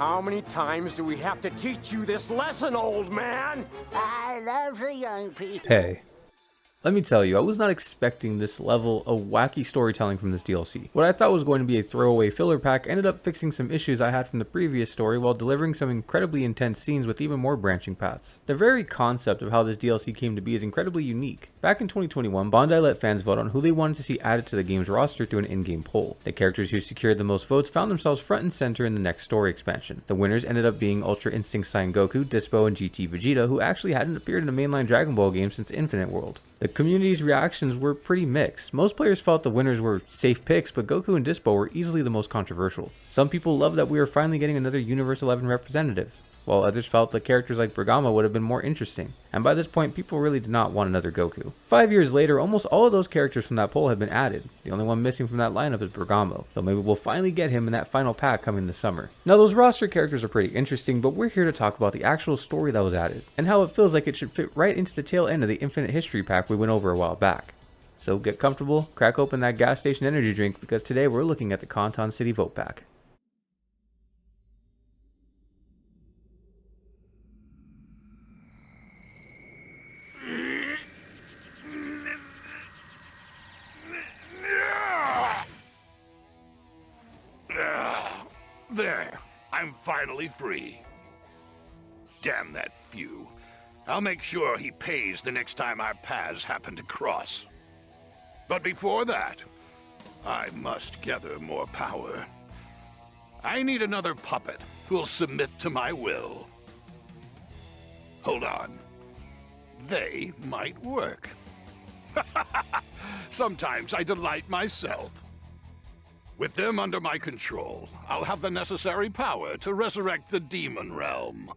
How many times do we have to teach you this lesson, old man? I love the young people. Hey. Let me tell you, I was not expecting this level of wacky storytelling from this DLC. What I thought was going to be a throwaway filler pack ended up fixing some issues I had from the previous story while delivering some incredibly intense scenes with even more branching paths. The very concept of how this DLC came to be is incredibly unique. Back in 2021, Bandai let fans vote on who they wanted to see added to the game's roster through an in-game poll. The characters who secured the most votes found themselves front and center in the next story expansion. The winners ended up being Ultra Instinct Saiyan Goku, Dispo, and GT Vegeta, who actually hadn't appeared in a mainline Dragon Ball game since Infinite World. The community's reactions were pretty mixed. Most players felt the winners were safe picks, but Goku and Dispo were easily the most controversial. Some people loved that we were finally getting another Universe 11 representative, while others felt that characters like Bergamo would have been more interesting, and by this point people really did not want another Goku. 5 years later, almost all of those characters from that poll have been added. The only one missing from that lineup is Bergamo, so maybe we'll finally get him in that final pack coming this summer. Now those roster characters are pretty interesting, but we're here to talk about the actual story that was added, and how it feels like it should fit right into the tail end of the Infinite History pack we went over a while back. So get comfortable, crack open that gas station energy drink, because today we're looking at the Conton City Vote Pack. There, I'm finally free. Damn that Few. I'll make sure he pays the next time our paths happen to cross. But before that, I must gather more power. I need another puppet who'll submit to my will. Hold on. They might work. Sometimes I delight myself. With them under my control, I'll have the necessary power to resurrect the demon realm.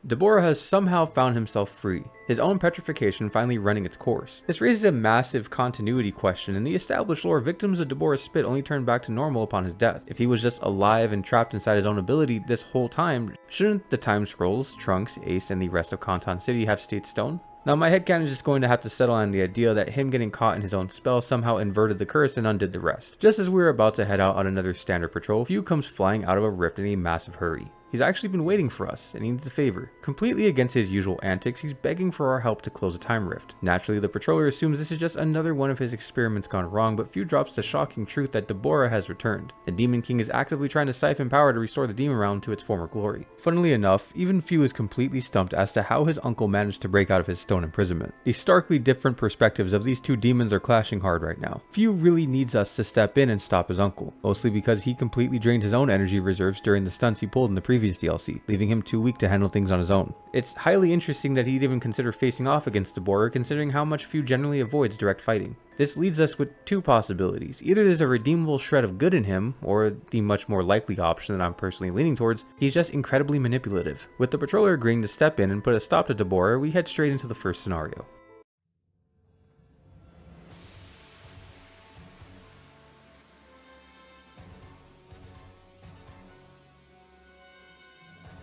Dabura has somehow found himself free, his own petrification finally running its course. This raises a massive continuity question. In the established lore, victims of Dabura's spit only turned back to normal upon his death. If he was just alive and trapped inside his own ability this whole time, shouldn't the Time Scrolls, Trunks, Ace, and the rest of Conton City have stayed stone? Now my headcanon is just going to have to settle on the idea that him getting caught in his own spell somehow inverted the curse and undid the rest. Just as we were about to head out on another standard patrol, Few comes flying out of a rift in a massive hurry. He's actually been waiting for us, and he needs a favor. Completely against his usual antics, he's begging for our help to close a time rift. Naturally, the patroller assumes this is just another one of his experiments gone wrong, but Few drops the shocking truth that Dabura has returned. The Demon King is actively trying to siphon power to restore the Demon Realm to its former glory. Funnily enough, even Few is completely stumped as to how his uncle managed to break out of his stone imprisonment. The starkly different perspectives of these two demons are clashing hard right now. Few really needs us to step in and stop his uncle, mostly because he completely drained his own energy reserves during the stunts he pulled in the previous DLC, leaving him too weak to handle things on his own. It's highly interesting that he'd even consider facing off against Dabura, considering how much Few generally avoids direct fighting. This leads us with two possibilities. Either there's a redeemable shred of good in him, or the much more likely option that I'm personally leaning towards, he's just incredibly manipulative. With the patroller agreeing to step in and put a stop to Dabura, we head straight into the first scenario.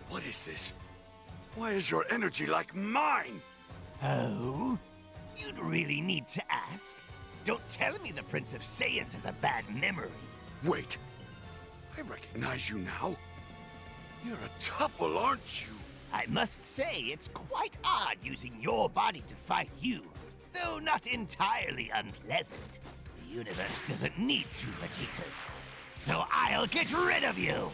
What is this? Why is your energy like mine? Oh? You'd really need to ask. Don't tell me the Prince of Saiyans has a bad memory. Wait. I recognize you now. You're a Tuffle, aren't you? I must say, it's quite odd using your body to fight you, though not entirely unpleasant. The universe doesn't need two Vegetas, so I'll get rid of you!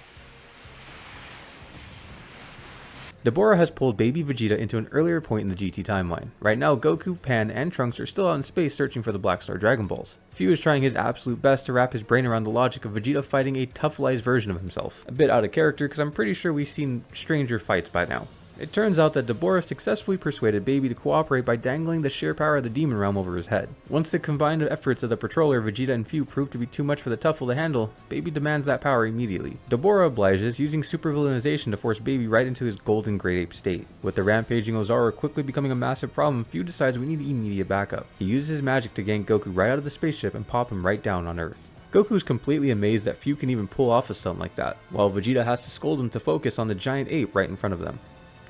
Dabura has pulled Baby Vegeta into an earlier point in the GT timeline. Right now, Goku, Pan, and Trunks are still out in space searching for the Black Star Dragon Balls. Few is trying his absolute best to wrap his brain around the logic of Vegeta fighting a tough-lized version of himself. A bit out of character, because I'm pretty sure we've seen stranger fights by now. It turns out that Dabura successfully persuaded Baby to cooperate by dangling the sheer power of the Demon Realm over his head. Once the combined efforts of the patroller, Vegeta, and Few prove to be too much for the Tuffle to handle, Baby demands that power immediately. Dabura obliges, using supervillainization to force Baby right into his golden great ape state. With the rampaging Ozaru quickly becoming a massive problem, Few decides we need immediate backup. He uses his magic to gank Goku right out of the spaceship and pop him right down on Earth. Goku's completely amazed that Few can even pull off a stunt like that, while Vegeta has to scold him to focus on the giant ape right in front of them.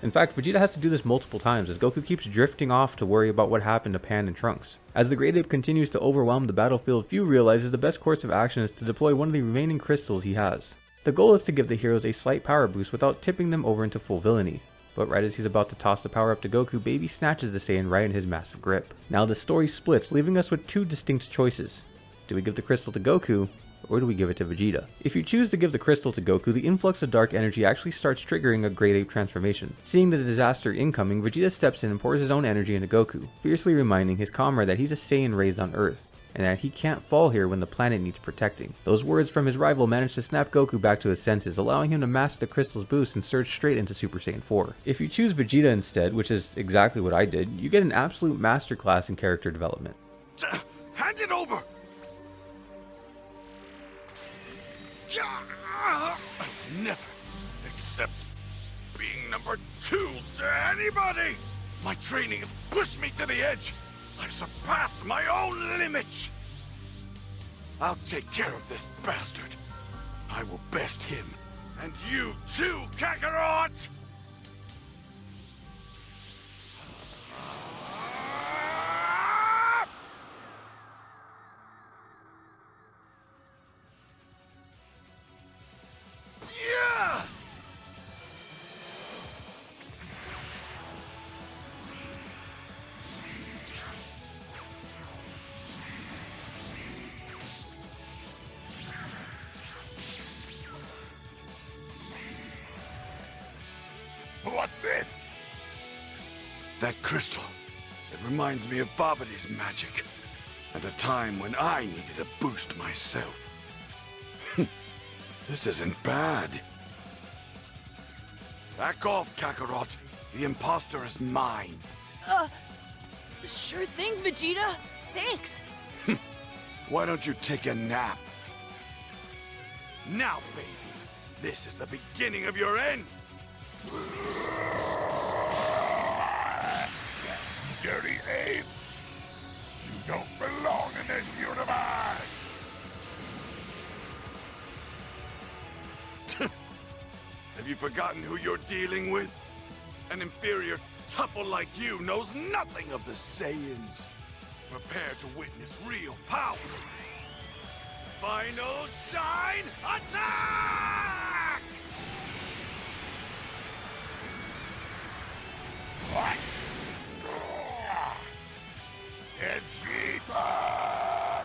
In fact, Vegeta has to do this multiple times as Goku keeps drifting off to worry about what happened to Pan and Trunks. As the Great Ape continues to overwhelm the battlefield, Few realizes the best course of action is to deploy one of the remaining crystals he has. The goal is to give the heroes a slight power boost without tipping them over into full villainy. But right as he's about to toss the power up to Goku, Baby snatches the Saiyan right in his massive grip. Now the story splits, leaving us with two distinct choices. Do we give the crystal to Goku, or do we give it to Vegeta? If you choose to give the crystal to Goku, the influx of dark energy actually starts triggering a Great Ape transformation. Seeing the disaster incoming, Vegeta steps in and pours his own energy into Goku, fiercely reminding his comrade that he's a Saiyan raised on Earth, and that he can't fall here when the planet needs protecting. Those words from his rival manage to snap Goku back to his senses, allowing him to master the crystal's boost and surge straight into Super Saiyan 4. If you choose Vegeta instead, which is exactly what I did, you get an absolute masterclass in character development. Hand it over! I'll never accept being number 2 to anybody! My training has pushed me to the edge. I've surpassed my own limits. I'll take care of this bastard. I will best him. And you too, Kakarot! Yeah! What's this? That crystal. It reminds me of Babidi's magic. At a time when I needed a boost myself. This isn't bad. Back off, Kakarot. The imposter is mine. Sure thing, Vegeta. Thanks. Why don't you take a nap? Now, baby. This is the beginning of your end. Dirty apes! You don't belong in this universe! Have you forgotten who you're dealing with? An inferior tuffle like you knows nothing of the Saiyans. Prepare to witness real power. Final Shine Attack! What? Vegeta!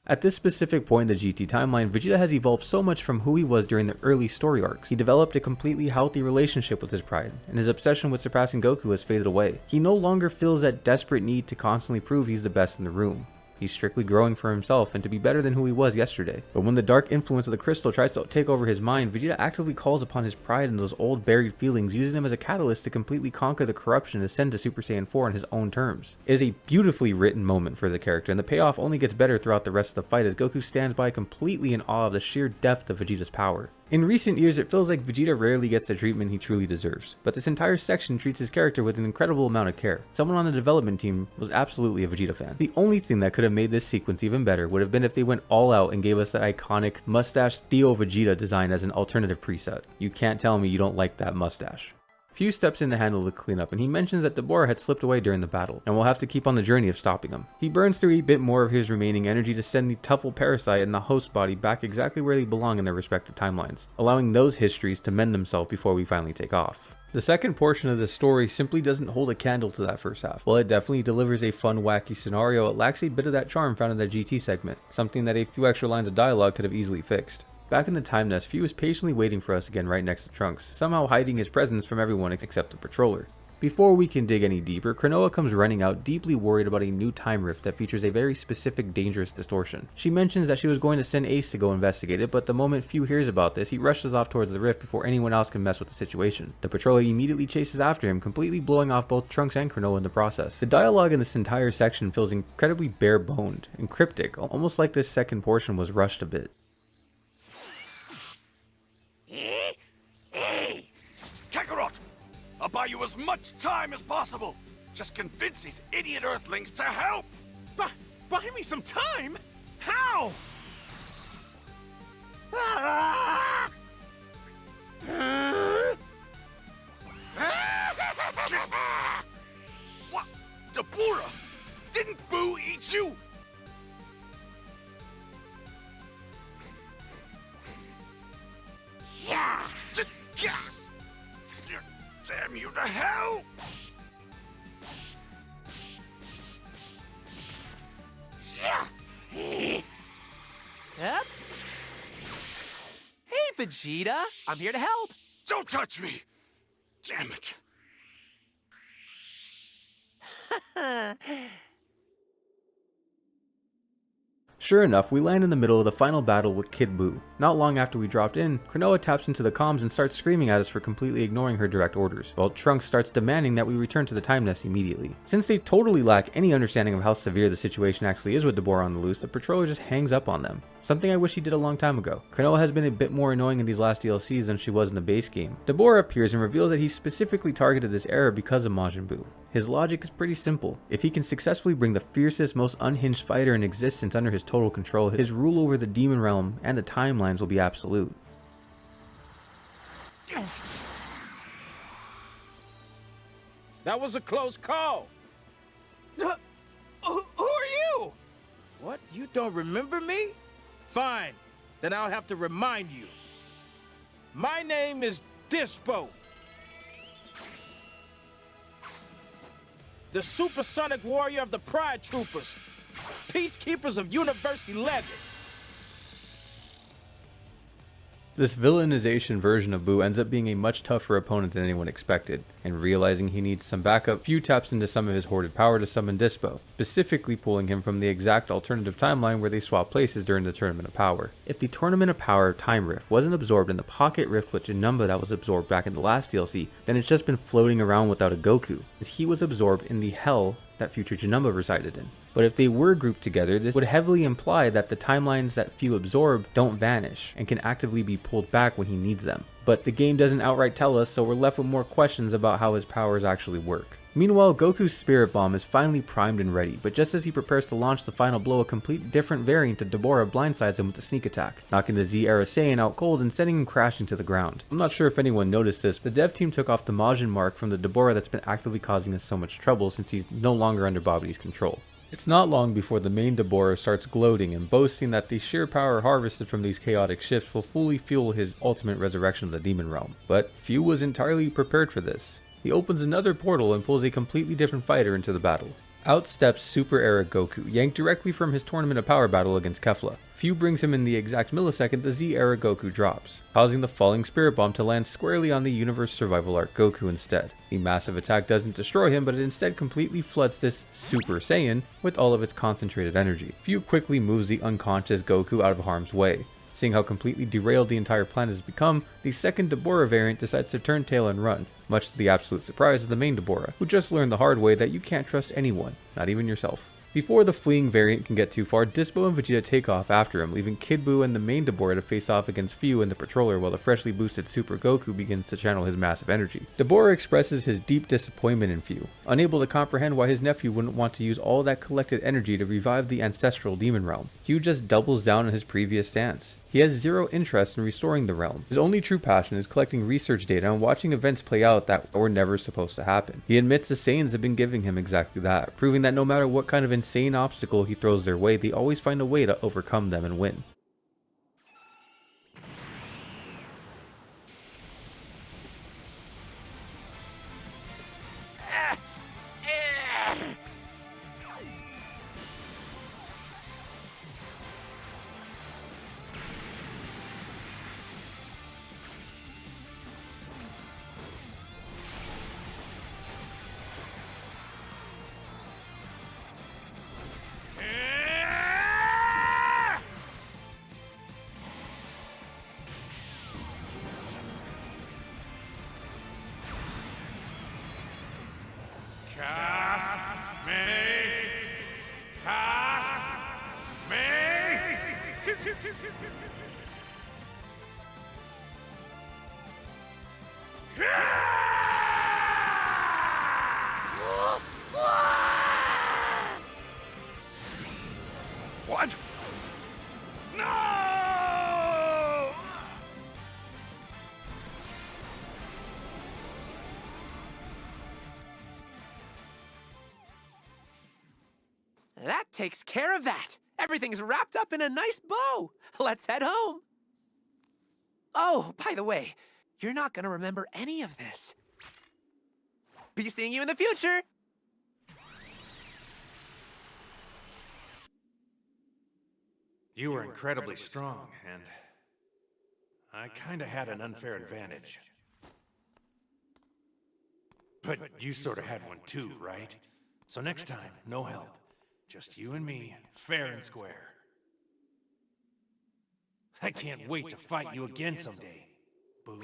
At this specific point in the GT timeline, Vegeta has evolved so much from who he was during the early story arcs. He developed a completely healthy relationship with his pride, and his obsession with surpassing Goku has faded away. He no longer feels that desperate need to constantly prove he's the best in the room. He's strictly growing for himself and to be better than who he was yesterday. But when the dark influence of the crystal tries to take over his mind, Vegeta actively calls upon his pride and those old buried feelings, using them as a catalyst to completely conquer the corruption and ascend to Super Saiyan 4 on his own terms. It is a beautifully written moment for the character, and the payoff only gets better throughout the rest of the fight as Goku stands by completely in awe of the sheer depth of Vegeta's power. In recent years, it feels like Vegeta rarely gets the treatment he truly deserves, but this entire section treats his character with an incredible amount of care. Someone on the development team was absolutely a Vegeta fan. The only thing that could have made this sequence even better would have been if they went all out and gave us that iconic mustache Theo Vegeta design as an alternative preset. You can't tell me you don't like that mustache. Few steps in to handle the cleanup, and he mentions that Dabura had slipped away during the battle, and will have to keep on the journey of stopping him. He burns through a bit more of his remaining energy to send the Tuffle parasite and the host body back exactly where they belong in their respective timelines, allowing those histories to mend themselves before we finally take off. The second portion of this story simply doesn't hold a candle to that first half. While it definitely delivers a fun, wacky scenario, it lacks a bit of that charm found in that GT segment, something that a few extra lines of dialogue could have easily fixed. Back in the time nest, Fu is patiently waiting for us again right next to Trunks, somehow hiding his presence from everyone except the patroller. Before we can dig any deeper, Kranoa comes running out, deeply worried about a new time rift that features a very specific dangerous distortion. She mentions that she was going to send Ace to go investigate it, but the moment Fu hears about this, he rushes off towards the rift before anyone else can mess with the situation. The patroller immediately chases after him, completely blowing off both Trunks and Kranoa in the process. The dialogue in this entire section feels incredibly bare-boned and cryptic, almost like this second portion was rushed a bit. Hey! Kakarot! I'll buy you as much time as possible! Just convince these idiot Earthlings to help! Buy me some time? How? What? Dabura? Didn't Boo eat you? Vegeta. I'm here to help. Don't touch me! Damn it! Sure enough, we land in the middle of the final battle with Kid Buu. Not long after we dropped in, Cronoa taps into the comms and starts screaming at us for completely ignoring her direct orders, while Trunks starts demanding that we return to the Time Nest immediately. Since they totally lack any understanding of how severe the situation actually is with Dabura on the loose, the patroller just hangs up on them. Something I wish he did a long time ago. Cronoa has been a bit more annoying in these last DLCs than she was in the base game. Dabura appears and reveals that he specifically targeted this era because of Majin Buu. His logic is pretty simple. If he can successfully bring the fiercest, most unhinged fighter in existence under his total control, his rule over the demon realm and the timelines will be absolute. That was a close call. Who are you? What? You don't remember me? Fine. Then I'll have to remind you. My name is Dispo. The supersonic warrior of the Pride Troopers. Peacekeepers of Universe 11. This villainization version of Buu ends up being a much tougher opponent than anyone expected, and realizing he needs some backup, Few taps into some of his hoarded power to summon Dispo, specifically pulling him from the exact alternative timeline where they swap places during the Tournament of Power. If the Tournament of Power time rift wasn't absorbed in the pocket rift with Janemba that was absorbed back in the last DLC, then it's just been floating around without a Goku, as he was absorbed in the hell that future Janemba resided in. But if they were grouped together, this would heavily imply that the timelines that Few absorb don't vanish and can actively be pulled back when he needs them. But the game doesn't outright tell us, so we're left with more questions about how his powers actually work. Meanwhile, Goku's Spirit Bomb is finally primed and ready, but just as he prepares to launch the final blow, a complete different variant of Dabura blindsides him with a sneak attack, knocking the Z-era Saiyan out cold and sending him crashing to the ground. I'm not sure if anyone noticed this, but the dev team took off the Majin mark from the Dabura that's been actively causing us so much trouble since he's no longer under Babidi's control. It's not long before the main Dabura starts gloating and boasting that the sheer power harvested from these chaotic shifts will fully fuel his ultimate resurrection of the demon realm. But Few was entirely prepared for this. He opens another portal and pulls a completely different fighter into the battle. Out steps Super Era Goku, yanked directly from his Tournament of Power battle against Kefla. Few brings him in the exact millisecond the Z-Era Goku drops, causing the falling Spirit Bomb to land squarely on the Universe Survival Arc Goku instead. The massive attack doesn't destroy him, but it instead completely floods this Super Saiyan with all of its concentrated energy. Few quickly moves the unconscious Goku out of harm's way. Seeing how completely derailed the entire planet has become, the second Dabura variant decides to turn tail and run, much to the absolute surprise of the main Dabura, who just learned the hard way that you can't trust anyone, not even yourself. Before the fleeing variant can get too far, Dispo and Vegeta take off after him, leaving Kid Buu and the main Dabura to face off against Few and the Patroller while the freshly boosted Super Goku begins to channel his massive energy. Dabura expresses his deep disappointment in Few, unable to comprehend why his nephew wouldn't want to use all that collected energy to revive the ancestral demon realm. Few just doubles down on his previous stance. He has zero interest in restoring the realm. His only true passion is collecting research data and watching events play out that were never supposed to happen. He admits the Saiyans have been giving him exactly that, proving that no matter what kind of insane obstacle he throws their way, they always find a way to overcome them and win. What? No! That takes care of that. Everything's wrapped up in a nice bow. Let's head home. Oh, by the way, you're not gonna remember any of this. Be seeing you in the future. You were incredibly strong, and I kinda had an unfair advantage. But you sorta had one too, right? So next time, no help. Just you and me, fair and square. I can't wait to fight you again someday, Boo.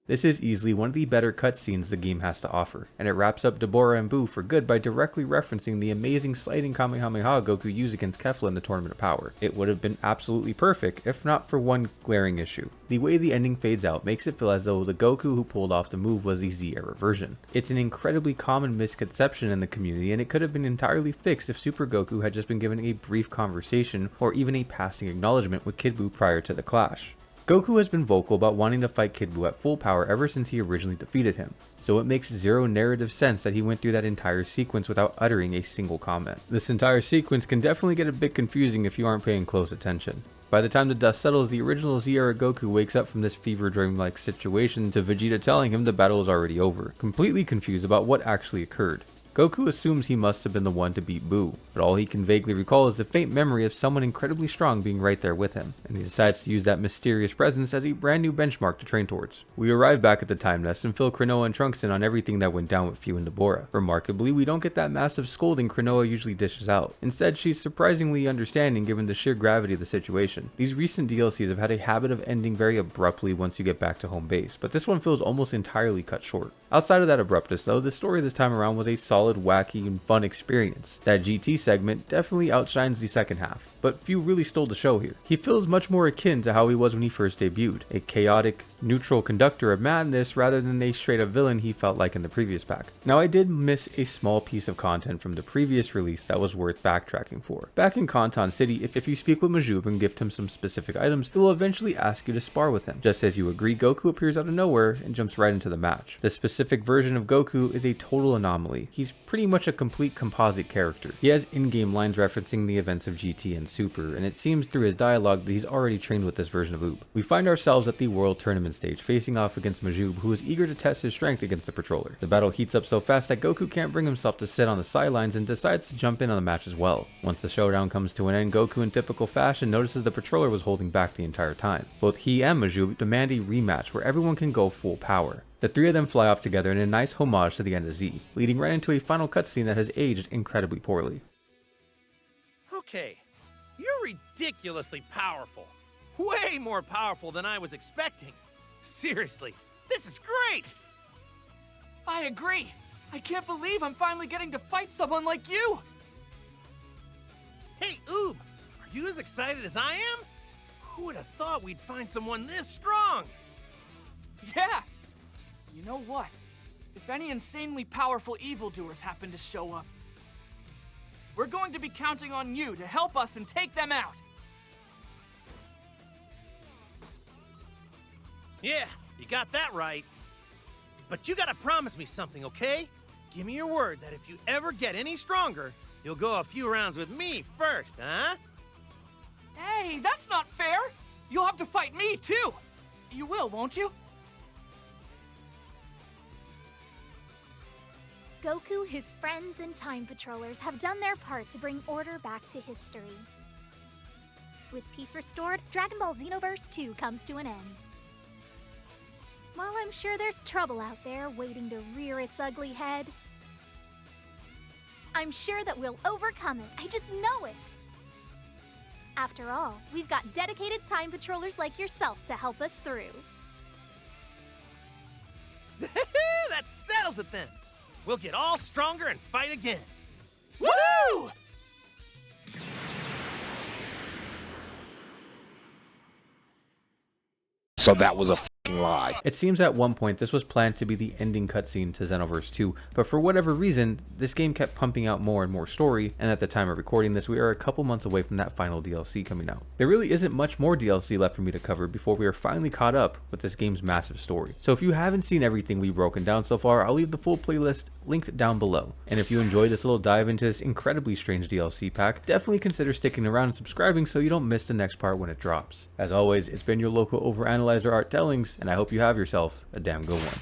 This is easily one of the better cutscenes the game has to offer, and it wraps up Dabura and Boo for good by directly referencing the amazing sliding Kamehameha Goku used against Kefla in the Tournament of Power. It would have been absolutely perfect if not for one glaring issue. The way the ending fades out makes it feel as though the Goku who pulled off the move was the Z-era version. It's an incredibly common misconception in the community, and it could have been entirely fixed if Super Goku had just been given a brief conversation or even a passing acknowledgement with Kid Buu prior to the clash. Goku has been vocal about wanting to fight Kid Buu at full power ever since he originally defeated him, so it makes zero narrative sense that he went through that entire sequence without uttering a single comment. This entire sequence can definitely get a bit confusing if you aren't paying close attention. By the time the dust settles, the original Z-era Goku wakes up from this fever dream-like situation to Vegeta telling him the battle is already over, completely confused about what actually occurred. Goku assumes he must have been the one to beat Buu, but all he can vaguely recall is the faint memory of someone incredibly strong being right there with him, and he decides to use that mysterious presence as a brand new benchmark to train towards. We arrive back at the Time Nest and fill Krinoa and Trunks in on everything that went down with Fu and Dabura. Remarkably, we don't get that massive scolding Krinoa usually dishes out. Instead, she's surprisingly understanding given the sheer gravity of the situation. These recent DLCs have had a habit of ending very abruptly once you get back to home base, but this one feels almost entirely cut short. Outside of that abruptness though, the story this time around was a solid, wacky, and fun experience. That GT segment definitely outshines the second half, but Fu really stole the show here. He feels much more akin to how he was when he first debuted, a chaotic, neutral conductor of madness rather than a straight up villain he felt like in the previous pack. Now I did miss a small piece of content from the previous release that was worth backtracking for. Back in Conton City, if you speak with Majub and gift him some specific items, he will eventually ask you to spar with him. Just as you agree, Goku appears out of nowhere and jumps right into the match. The specific version of Goku is a total anomaly. He's pretty much a complete composite character. He has in-game lines referencing the events of GT and Super, and it seems through his dialogue that he's already trained with this version of Oob. We find ourselves at the World Tournament stage facing off against Majub, who is eager to test his strength against the Patroller. The battle heats up so fast that Goku can't bring himself to sit on the sidelines and decides to jump in on the match as well. Once the showdown comes to an end, Goku in typical fashion notices the Patroller was holding back the entire time. Both he and Majub demand a rematch where everyone can go full power. The three of them fly off together in a nice homage to the end of Z, leading right into a final cutscene that has aged incredibly poorly. Okay, you're ridiculously powerful. Way more powerful than I was expecting. Seriously, this is great! I agree. I can't believe I'm finally getting to fight someone like you. Hey, Oob, are you as excited as I am? Who would have thought we'd find someone this strong? Yeah. You know what? If any insanely powerful evildoers happen to show up, we're going to be counting on you to help us and take them out. Yeah, you got that right. But you gotta promise me something, okay? Give me your word that if you ever get any stronger, you'll go a few rounds with me first, huh? Hey, that's not fair. You'll have to fight me too. You will, won't you? Goku, his friends, and Time Patrollers have done their part to bring order back to history. With peace restored, Dragon Ball Xenoverse 2 comes to an end. While I'm sure there's trouble out there waiting to rear its ugly head, I'm sure that we'll overcome it. I just know it. After all, we've got dedicated Time Patrollers like yourself to help us through. That settles it then. We'll get all stronger and fight again. Woo! So that was a fucking lie. It seems at one point this was planned to be the ending cutscene to Xenoverse 2, but for whatever reason, this game kept pumping out more and more story, and at the time of recording this, we are a couple months away from that final DLC coming out. There really isn't much more DLC left for me to cover before we are finally caught up with this game's massive story. So if you haven't seen everything we've broken down so far, I'll leave the full playlist linked down below. And if you enjoyed this little dive into this incredibly strange DLC pack, definitely consider sticking around and subscribing so you don't miss the next part when it drops. As always, it's been your local overanalyzer Art Tellings, and I hope you have yourself a damn good one.